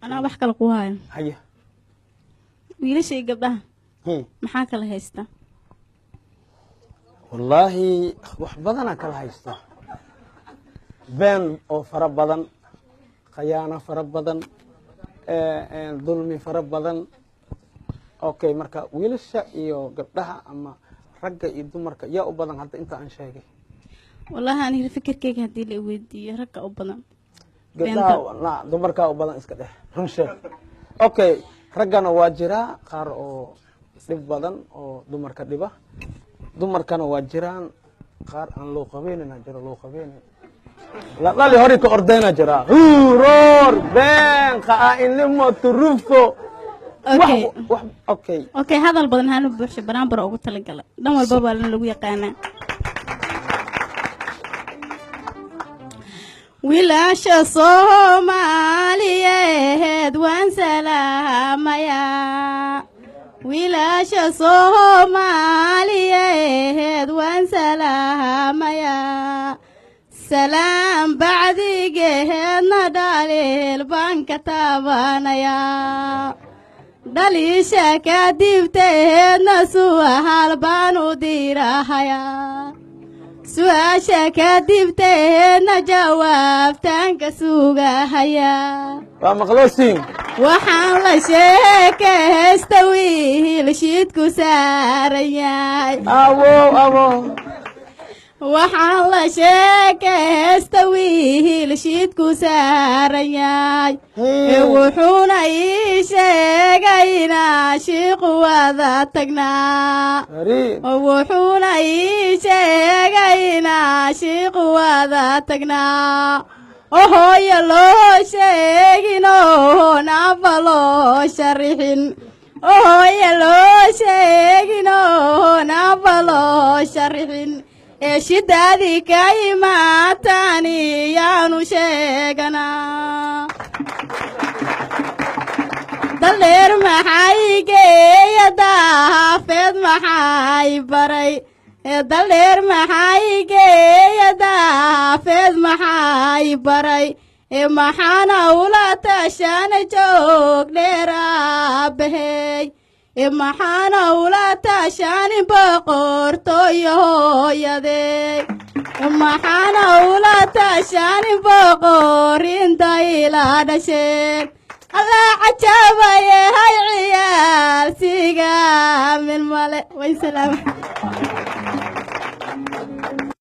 أنا بحكي لك وهاي هيا ويلا شيء قبلها محاكا لها يستا والله wax badan aan kala haystaa been oo fara badan khiyaano fara badan dulmi fara badan okay marka wiilasha iyo gabdhaha ama ragga iyo dumarka yaa u badan hadda inta aan sheegay والله أنا فكركيga hadii la weydiiyo ragga u badan gabdhaha dumarka u badan iska dhex run sheeg okay raggana waa jira qaar oo dhib badan oo dumarka dhiba dumarkana waa jiraan qaar aan loo qabeynina jiro loo qabeyn la dhali hore ka ordayna jira roor been qaainimo turufo okay hadal badan hanu buuxsho baraanbar ugu tala galay dhan walba baa lagu yaqaanaa wiilasha Soomaaliyeed waan salaamayaa wiilasha Soomaaliyeed waan salaamayaa salaam bacdigeedna dhaliil baan ka taabanayaa dhaliisha kadibteedna su'aal baan u dirahayaa su'aasha kadibteedna jawaabtaan ka sugahayaa waa maqloosin waxaan la sheekaysta wiil shiidku saaran yahay waxaan la sheekaysta wiil shiidku saaran yahay wuxuuna ii sheegay inaan shiiqu wada tagnaa wuxuuna ii sheegay inaan shiiqu wada tagnaa hooyo loo sheegin oo naaba loo sharixin hooyo loo sheegin oo naaba loo sharixin shidaadii ka imaataani yaanu sheeganaa daldheer maxay geeya daafeed maxay baray daldheer maxay geeya daafeed maxay baray maxaana ula tashan joog dheer aabbahay maxaana ula tashan boqortooyo hooyaday maxaana ula tashan boqorinta ila dhasheen alla cajabaye hay ciyaal siga min male way salaam